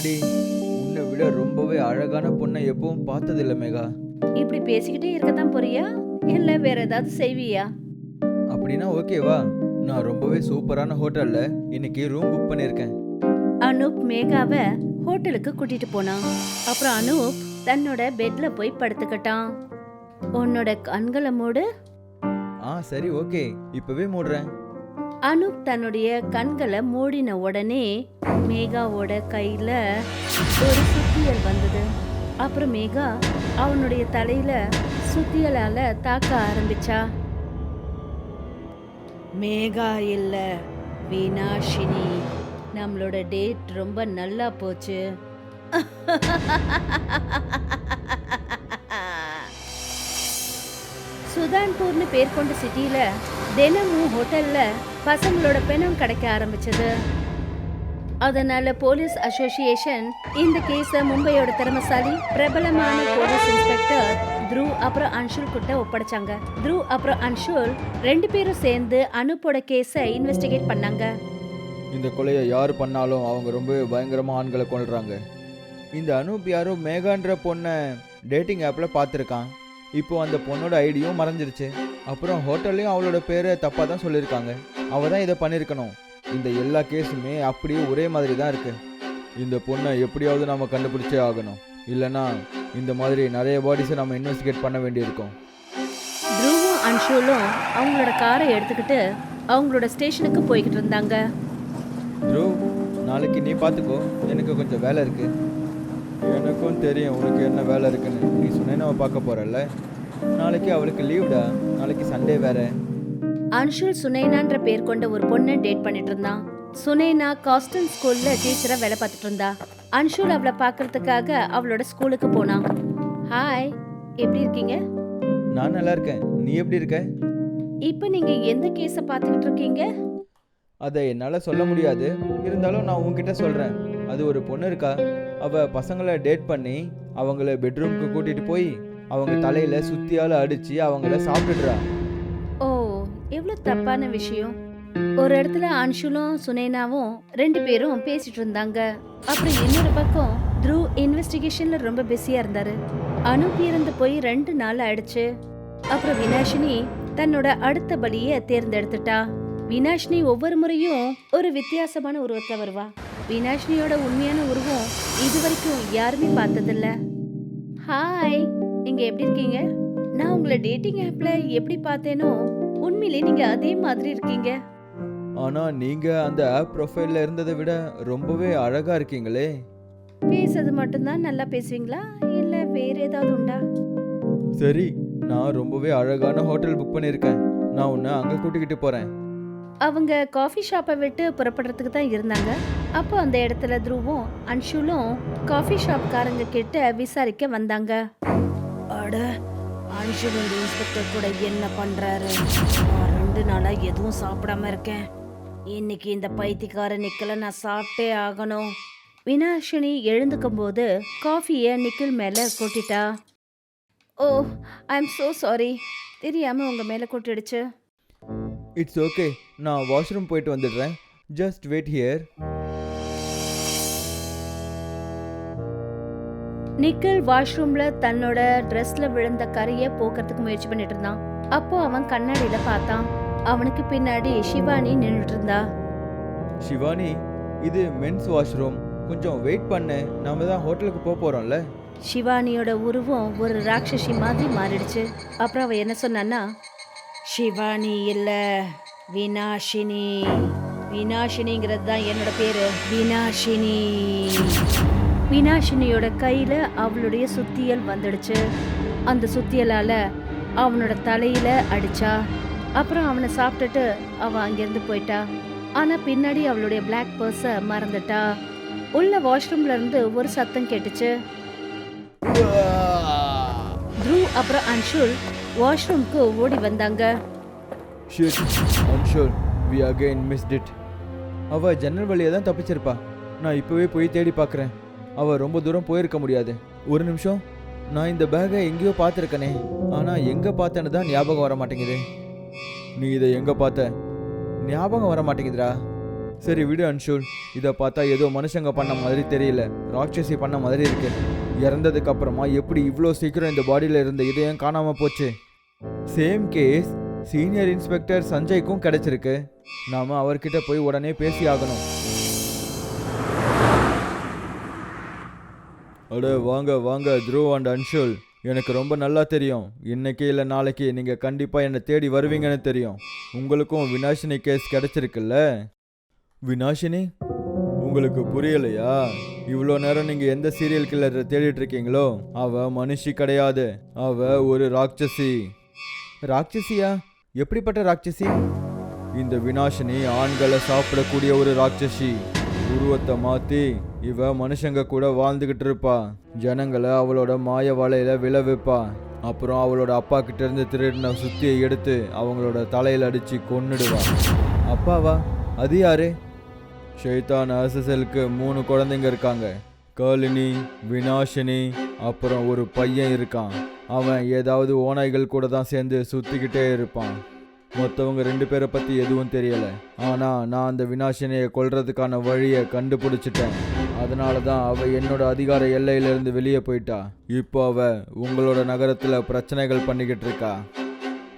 எம்மாடி, உன்னை விட ரொம்பவே அழகான பொண்ணை எப்பவும் பார்த்ததில்ல மேகா. இப்படி பேசிக்கிட்டே இருக்கத்தான் போறியா இல்ல வேற ஏதாவது செய்வியா? அப்படின்னா ஓகேவா? நான் ரொம்பவே சூப்பரான ஹோட்டல்ல இன்னைக்கு ரூம் புக் பண்ணியிருக்கேன். அனூப் மேகாவை ஹோட்டலுக்கு கூட்டிட்டு போனான். அப்புறம் அனூப் தன்னோட பெட்ல போய் படுத்துக்கிட்டான். உன்னோட கண்களை மூடு. சரி ஓகே, இப்பவே மூடுறேன். அனூப் தன்னுடைய கண்களை மூடின உடனே மேகாவோட கையில ஒரு சுத்தியல் வந்தது. அப்புறம் மேகா அவனுடைய தலையில சுத்தியலால தாக்க ஆரம்பிச்சா. மேகா இல்ல, வினாஷினி. நம்மளோட டேட் ரொம்ப நல்லா போச்சு. சுதான்பூர்னு பேர் கொண்ட சிட்டில தினமும் ஹோட்டல்ல பசங்களோட பெணம் கிடைக்க ஆரம்பிச்சது. அதனால போலீஸ் அசோசியேஷன் இந்த கேஸ மும்பையோட திறமசாலி பிரபலமான போலீஸ் இன்ஸ்பெக்டர் த்ருவ் அப்புறம் அன்ஷுல் கிட்ட ஒப்படைச்சாங்க. த்ருவ் அப்புறம் அன்ஷுல் ரெண்டு பேரும் சேர்ந்து அனுப்போட கேஸ இன்வெஸ்டிகேட் பண்ணாங்க. இந்த கொலையை யார் பண்ணாலும் அவங்க ரொம்ப பயங்கரமா ஆண்களை கொள்றாங்க. இந்த அனூப் யாரோ மேகான்ற பொண்ணை டேட்டிங் ஆப்பில் பார்த்துருக்கான். இப்போ அந்த பொண்ணோட ஐடியும் மறைஞ்சிருச்சு. அப்புறம் ஹோட்டல்லையும் அவளோட பேரை தப்பாக தான் சொல்லியிருக்காங்க. அவள் தான் இதை பண்ணியிருக்கணும். இந்த எல்லா கேஸுமே அப்படியே ஒரே மாதிரி தான் இருக்கு. இந்த பொண்ணை எப்படியாவது நம்ம கண்டுபிடிச்சே ஆகணும். இல்லைன்னா இந்த மாதிரி நிறைய பாடிஸை நம்ம இன்வெஸ்டிகேட் பண்ண வேண்டியிருக்கோம். த்ருவும் அன்ஷுலும் அவங்களோட காரை எடுத்துக்கிட்டு அவங்களோட ஸ்டேஷனுக்கு போய்கிட்டு இருந்தாங்க. த்ருவ், நாளைக்கு நீ பார்த்துக்கோ, எனக்கு கொஞ்சம் வேலை இருக்கு. எனக்கும் தெரியும் உனக்கு என்ன வேலை இருக்குன்னு. நீ சுனேனாவை பார்க்க போறல்ல, நாளைக்கு அவளுக்கு லீவ்டா. நாளைக்கு சண்டே வேற. அன்ஷுல் சுனைனான்ற பேர் கொண்ட ஒரு பொண்ணை டேட் பண்ணிட்டு இருந்தான். சுனைனா காஸ்டன் ஸ்கூல்ல டீச்சரா வேலை பார்த்துட்டு இருந்தா. அன்ஷுல் அவளை பார்க்கறதுக்காக அவளோட ஸ்கூலுக்கு போனான். ஹாய், எப்படி இருக்கீங்க? நான் நல்லா இருக்கேன். நீ எப்படி இருக்க? இப்போ நீங்க எந்த கேஸை பார்த்துக்கிட்டு இருக்கீங்க? அதை என்னால் சொல்ல முடியாது. இருந்தாலும் நான் உன்கிட்ட சொல்கிறேன். அது ஒரு பொண்ணு இருக்கா. அவள் பசங்களை டேட் பண்ணி அவங்கள பெட்ரூம்க்கு கூட்டிகிட்டு போய் அவங்க தலையில் சுத்தியால் அடித்து அவங்கள சாப்பிட்டுடுறா. ஓ, எவ்வளோ தப்பான விஷயம். ஒரு இடத்துல அன்ஷுலும் சுனைனாவும் ரெண்டு பேரும் பேசிட்டு இருந்தாங்க. அப்புறம் இன்னொரு பக்கம் த்ருவ் இன்வெஸ்டிகேஷன்ல ரொம்ப பிஸியா இருந்தாரு. அனுப் இறந்து போய் 2 நாள் ஆயிடுச்சு. அப்புறம் வினாஷினி தன்னோட அடுத்த பலியை தேர்ந்தெடுத்துட்டா. வினாஷினி ஒவ்வொரு முறையும் ஒரு வித்தியாசமான உருவத்துல வருவா. வினாஷினியோட உண்மையான உருவம் இது வரைக்கும் யாருமே பார்த்ததில்ல. ஹாய், நீங்க எப்படி இருக்கீங்க? நான் உங்களை டேட்டிங் ஆப்ல எப்படி பார்த்தேனோ உண்மையிலே நீங்க அதே மாதிரி இருக்கீங்க. ஆனால் நீங்கள் அந்த ஆப் ப்ரொஃபைலில் இருந்ததை விட ரொம்பவே அழகாக இருக்கீங்களே. பேசுறது மட்டும்தான் நல்லா பேசுவீங்களா இல்ல வேற ஏதாவது உண்டா? சரி, நான் ரொம்பவே அழகான ஹோட்டல் புக் பண்ணியிருக்கேன். நான் உன்னை அங்கே கூட்டிக்கிட்டு போகிறேன். அவங்க காஃபி ஷாப்பை விட்டு புறப்படுறதுக்கு தான் இருந்தாங்க. அப்போ அந்த இடத்துல த்ருவும் அன்ஷுலும் காஃபி ஷாப்காரங்க கிட்ட விசாரிக்க வந்தாங்க. அட, அன்ஷுல் இந்த இன்ஸ்பெக்டர் கூட என்ன பண்றாரு? நான் 2 நாளா எதுவும் சாப்பிடாம இருக்கேன். இன்னைக்கு இந்த பைத்தியக்கார நிக்கல நான் சாப்பிட்டே ஆகணும். வினாஷினி எழுந்துக்கும் போது காஃபியை நிக்கில் மேல கொட்டிட்டா. Oh, I am so sorry. தெரியாம உங்க மேல கொட்டிடுச்சு. இட்ஸ் ஓகே, நான் வாஷ்ரூம் போயிட்டு வந்துடுறேன். Just wait here. நிக்கில் வாஷ்ரூம்ல தன்னோட ட்ரெஸ்ல விழுந்த கரையை போக்குறதுக்கு முயற்சி பண்ணிட்டு இருந்தான். அப்போ அவன் கண்ணாடியில பார்த்தான். அவனுக்கு பின்னாடி சிவானி நின்றுட்டு இருந்தா. ஷிவானி, இது மென்ஸ் வாஷ்ரூம். கொஞ்சம் வெயிட் பண்ணு, நாம தான் ஹோட்டலுக்கு போக போகிறோம்ல. சிவானியோட உருவம் ஒரு ராட்சசி மாதிரி மாறிடுச்சு. அப்புறம் அவ என்ன சொன்னான்னா, சிவானி இல்ல, வினாஷினி. வினாஷினிங்கிறது தான் என்னோட பேரு, வினாஷினி. வினாஷினியோட கையில அவளுடைய சுத்தியல் வந்துடுச்சு. அந்த சுத்தியலால அவனோட தலையில அடிச்சா. அப்புறம் அவனை சாப்பிட்டுட்டு அவ அங்கிருந்து போயிட்டா. ஆனா பின்னாடி அவளுடைய பிளாக் பர்ஸ மறந்துட்டா. உள்ள வாஷ்ரூம்ல இருந்து ஒரு சத்தம் கேட்டுச்சு. த்ருவ் அப்புறம் அன்ஷுல் வாஷ்ரூம்க்கு ஓடி வந்தாங்க. Shit, I'm sure we again missed it. அவ ஜன்னல் வழியாக தான் தப்பிச்சிருப்பா. நான் இப்போவே போய் தேடி பார்க்குறேன். அவ ரொம்ப தூரம் போயிருக்க முடியாது. ஒரு நிமிஷம், நான் இந்த பேக்கை எங்கேயோ பார்த்துருக்கனே. ஆனால் எங்கே பார்த்தேன்னு தான் ஞாபகம் வர மாட்டேங்குது. நீ இதை எங்கே பார்த்த? ஞாபகம் வர மாட்டேங்குதுடா. சரி விடு அன்ஷுல், இதை பார்த்தா ஏதோ மனுஷங்க பண்ண மாதிரி தெரியல, ராட்சசி பண்ண மாதிரி இருக்கு. இறந்ததுக்கு அப்புறமா எப்படி இவ்வளோ சீக்கிரம் இந்த பாடியில் இருந்த இதயம் காணாமல் போச்சு? சேம் கேஸ் சீனியர் இன்ஸ்பெக்டர் சஞ்சய்க்கும் கிடைச்சிருக்கு. நாம அவர்கிட்ட போய் உடனே பேசி ஆகணும். அட வாங்க வாங்க த்ருவ் அண்ட் அன்ஷுல், எனக்கு ரொம்ப நல்லா தெரியும் இன்னைக்கு இல்லை நாளைக்கு நீங்கள் கண்டிப்பாக என்னை தேடி வருவீங்கன்னு தெரியும். உங்களுக்கும் வினாஷினி கேஸ் கிடைச்சிருக்குல்ல? வினாஷினி உங்களுக்கு புரியலையா? இவ்வளோ நேரம் நீங்கள் எந்த சீரியல் கில்லரை தேடிட்டு இருக்கீங்களோ அவ மனுஷி கிடையாது, அவ ஒரு ராட்சசி. ராட்சசியா? எப்படிப்பட்ட ராட்சசி? இந்த வினாஷினி ஆண்களை சாப்பிடக்கூடிய ஒரு ராட்சசி. உருவத்தை மாற்றி இவ மனுஷங்க கூட வாழ்ந்துக்கிட்டு இருப்பா. ஜனங்களை அவளோட மாய வலையில விழ வைப்பா. அப்புறம் அவளோட அப்பா கிட்ட இருந்து திருடின சுத்தியை எடுத்து அவங்களோட தலையில் அடித்து கொன்னுடுவா. அப்பாவா? அது யாரு? ஷைத்தான் அசசலுக்கு 3 குழந்தைங்க இருக்காங்க. காலினி, வினாஷினி, அப்புறம் ஒரு பையன் இருக்கான். அவன் ஏதாவது ஓநாய்கள் கூட தான் சேர்ந்து சுற்றிக்கிட்டே இருப்பான். மொத்தவங்க 2 பேரை பற்றி எதுவும் தெரியலை. ஆனால் நான் அந்த வினாஷினியை கொல்றதுக்கான வழியை கண்டுபிடிச்சிட்டேன். அதனால தான் அவள் என்னோட அதிகார எல்லையிலேருந்து வெளியே போயிட்டா. இப்போ அவள் உங்களோட நகரத்தில் பிரச்சனைகள் பண்ணிக்கிட்டு இருக்கா.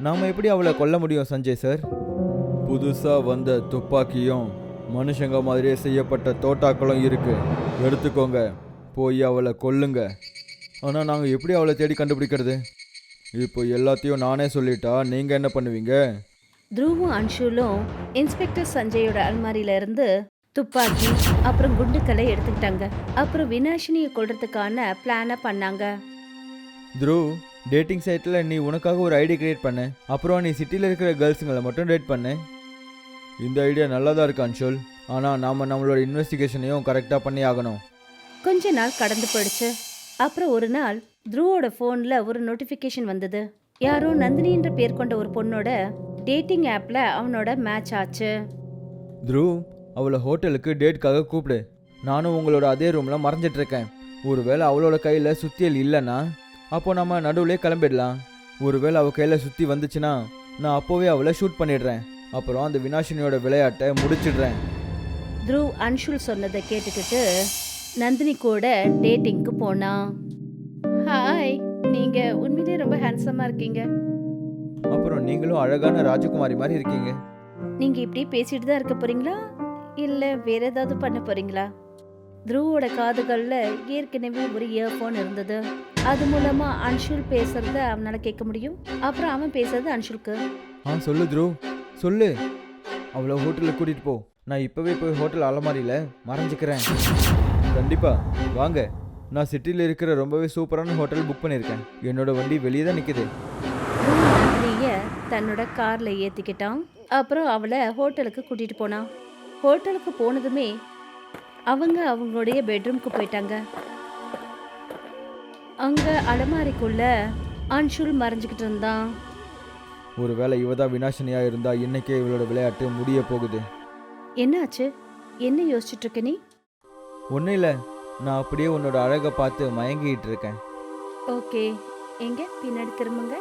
நாம் எப்படி அவளை கொல்ல முடியும் சஞ்சய் சார்? புதுசாக வந்த துப்பாக்கியும் மனுஷங்க மாதிரியே செய்யப்பட்ட தோட்டாக்களும் இருக்கு, எடுத்துக்கோங்க, போய் அவளை கொல்லுங்க. ஆனால் நாங்கள் எப்படி அவளை தேடி கண்டுபிடிக்கிறது? இப்போ எல்லாத்தையும் நானே சொல்லிட்டா நீங்கள் என்ன பண்ணுவீங்க? த்ருவும் அன்ஷுலும் இன்ஸ்பெக்டர் சஞ்சயோட அல்மாரியில இருந்து துப்பாக்கி அப்புறம் குண்டுக்களை எடுத்துக்கிட்டாங்க. அப்புறம் வினாஷினியை கொல்றதுக்கான பிளானை பண்ணாங்க. த்ருவ், டேட்டிங் சைட்டில் நீ உனக்காக ஒரு ஐடி கிரியேட் பண்ணு. அப்புறம் நீ சிட்டியில் இருக்கிற கேர்ள்ஸுங்களை மட்டும் டேட் பண்ணு. இந்த ஐடியா நல்லா தான் இருக்கு அன்ஷுல். ஆனால் நாம் நம்மளோட இன்வெஸ்டிகேஷனையும் கரெக்டாக பண்ணி ஆகணும். கொஞ்ச நாள் கடந்து போயிடுச்சு. அப்புறம் ஒரு நாள் த்ருவோட ஃபோனில் ஒரு நோட்டிஃபிகேஷன் வந்தது. யாரோ நந்தினின்ற பேர் கொண்ட ஒரு பொண்ணோட டேட்டிங் ஆப்பில் அவனோட மேட்ச் ஆச்சு. த்ருவ், அவளை ஹோட்டலுக்கு டேட்காக கூப்பிடு. நானும் உங்களோட அதே ரூமில் மறைஞ்சிட்ருக்கேன். ஒருவேளை அவளோட கையில் சுத்தியல் இல்லைன்னா அப்போ நம்ம நடுவுலே கிளம்பிடலாம். ஒருவேளை அவள் கையில் சுற்றி வந்துச்சுன்னா நான் அப்போவே அவளை ஷூட் பண்ணிடுறேன். அப்புறம் அந்த வினாஷினியோட விளையாட்டை முடிச்சிடுறேன். த்ருவ் அன்ஷுல் சொன்னதை கேட்டுக்கிட்டு நந்தினி கூட டேட்டிங்க்கு போனான். ஹாய், நீங்க உண்மையிலே ரொம்ப ஹேண்ட்ஸமா இருக்கீங்க. அப்புறம் நீங்களும் அழகான ராஜகுமாரி மாதிரி இருக்கீங்க. நீங்க இப்படி பேசிட்டு தான் இருக்க போறீங்களா இல்ல வேற ஏதாவது பண்ண போறீங்களா? த்ருவோட காதுகள்ல ஏற்கனவே ஒரு இயர்ஃபோன் இருந்தது. அது மூலமா அன்ஷுல் பேசுறத அவனால கேட்க முடியும். அப்புறம் அவன் பேசுறது அன்ஷுலுக்கு. சொல்லு த்ருவ், சொல்லு. அவளை ஹோட்டலுக்கு கூட்டிகிட்டு போ. நான் இப்போவே போய் ஹோட்டல் அலமாரியில் மறைஞ்சிக்கிறேன். கண்டிப்பாக வாங்க. நான் சிட்டியில் இருக்கிற ரொம்பவே சூப்பரான ஹோட்டல் புக் பண்ணியிருக்கேன். என்னோட வண்டி வெளியே தான் நிற்குது. தன்னோட கார்ல ஏத்திக்கிட்டான். அப்புறம் அவளை ஹோட்டலுக்கு கூட்டிட்டு போனான். ஹோட்டலுக்கு போனதுமே அவங்க அவங்களுடைய பெட்ரூம்க்கு போயிட்டாங்க. அங்க அலமாரிக்குள்ள அன்ஷுல் மறைஞ்சுக்கிட்டு இருந்தான். ஒருவேளை இவ தான் வினாஷினியா இருந்தா இன்னைக்கே இவளோட விளையாட்டு முடிய போகுது. என்னாச்சு? என்ன யோசிச்சுட்டு இருக்க நீ? ஒன்றும் இல்லை, நான் அப்படியே உன்னோட அழகை பார்த்து மயங்கிட்டு இருக்கேன். ஓகே, எங்க பின்னாடி திரும்புங்க.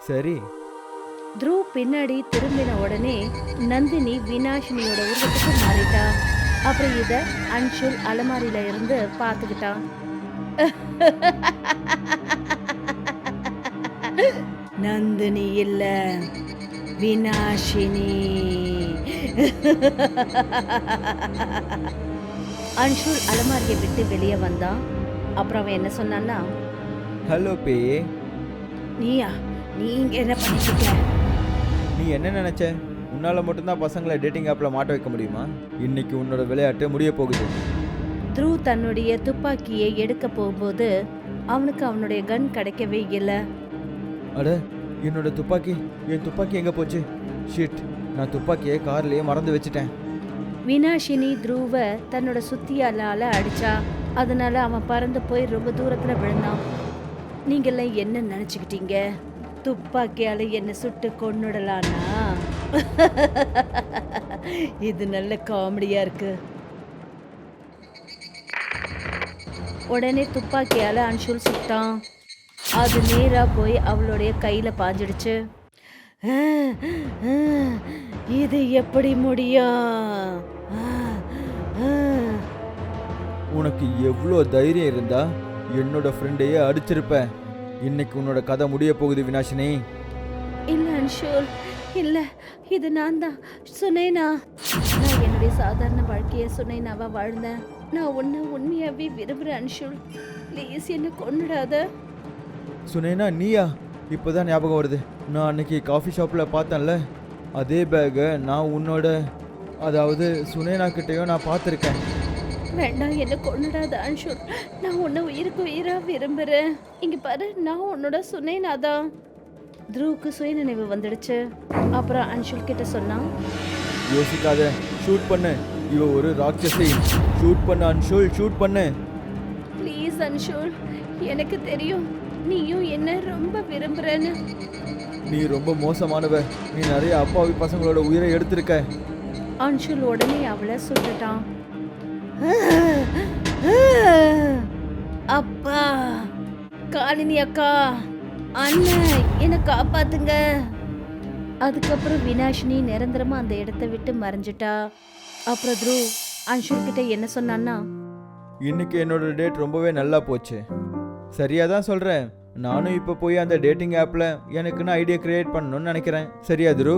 சரி. த்ருவ் பின்னாடி திரும்பின உடனே நந்தினி வினாஷினியோட உருவத்துக்கு மாறிட்டா. அப்புறம் இத அன்ஷுல் அலமாரியில இருந்து பார்த்துக்கிட்டான். நந்தினி இல்ல, வினாஷினி. அன்ஷுல் அலமாரியை விட்டு வெளியே வந்தான். அப்புறம் அவன் என்ன சொன்னான்னா, ஹலோ பே. நீயா? நீ இங்க என்ன பண்ணிக்கிட்ட? நீ என்ன நினைச்ச? உன்னால மட்டும்தான் பசங்களை டேட்டிங் ஆப்பில் மாட்ட வைக்க முடியுமா? இன்னைக்கு உன்னோட விளையாட்டு முடிய போகுது. த்ருவ் தன்னுடைய துப்பாக்கியை எடுக்க போகும்போது அவனுக்கு அவனுடைய கன் கிடைக்கவே இல்லை. அட, என்னோட துப்பாக்கி, என் துப்பாக்கி எங்கே போச்சு? ஷிட், நான் துப்பாக்கியை கார்லேயே மறந்து வச்சுட்டேன். வினாஷினி த்ருவை தன்னோட சுத்தியாலால அடிச்சா. அதனால அவன் பறந்து போய் ரொம்ப தூரத்துல விழுந்தான். நீங்கெல்லாம் என்ன நினைச்சுக்கிட்டீங்க? துப்பாக்கியால என்ன சுட்டு கொன்னுடலானா? இது நல்ல காமெடியா இருக்கு. உடனே துப்பாக்கியால அன்ஷுல் சுட்டான். அது நேரா போய் அவளுடைய கையில பாஞ்சிடுச்சு. இது எப்படி முடியும்? உனக்கு எவ்வளோ தைரியம் இருந்தா என்னோட ஃப்ரெண்டையே அடிச்சிருப்ப. இன்னைக்கு உன்னோட கதை முடிய போகுது வினாஷினி. இல்ல அன்ஷுல், இல்ல, இது நான் தான் சுனைனா. நான் என்னுடைய சாதாரண வாழ்க்கைய சுனைனாவா வாழ்ந்தேன். நான் உன்னை உண்மையாவே விரும்புறேன் அன்ஷுல். ப்ளீஸ் என்ன கொன்னுடாத. சுனேனா நீயா? இப்போதான் ஞாபகம் வருது. நான் அன்னைக்கு காஃபி ஷாப்பில் பார்த்தேன்ல, அதே பேக்கை நான் உன்னோட, அதாவது சுனேனா கிட்டேயும் நான் பார்த்துருக்கேன். வேண்டாம், என்ன கொன்னுடாத அன்ஷுல். நான் உன்னை உயிருக்கு உயிரா விரும்புறேன். இங்க பாரு, நான் உன்னோட சுனைனா தான். த்ருவுக்கு சுயநினைவு வந்துடுச்சு. அப்புறம் அன்ஷுல் கிட்ட சொன்னான், யோசிக்காத, ஷூட் பண்ணு. இவ ஒரு ராட்சசி. ஷூட் பண்ணு அன்ஷுல், ஷூட் பண்ணு. ப்ளீஸ் அன்ஷுல், எனக்கு தெரியும் நீயும் என்ன ரொம்ப விரும்புறேன்னு. நீ ரொம்ப மோசமானவ. நீ நிறைய அப்பாவி பசங்களோட உயிரை எடுத்திருக்க. அன்ஷுல் உடனே அவளை சுட்டுட்டான். அப்பா, காலினி அக்கா, அண்ணன் என்னை காப்பாத்துங்க. அதுக்கப்புறம் வினாஷினி நிரந்தரமா அந்த இடத்த விட்டு மறைஞ்சிட்டா. அப்புறம் த்ரு அன்ஷுல் கிட்ட என்ன சொன்னான்னா, இன்னைக்கு என்னோட டேட் ரொம்பவே நல்லா போச்சு. சரியா தான் சொல்கிறேன். நானும் இப்போ போய் அந்த டேட்டிங் ஆப்பில் எனக்குன்னு ஐடியா கிரியேட் பண்ணணும்னு நினைக்கிறேன். சரியா துரு?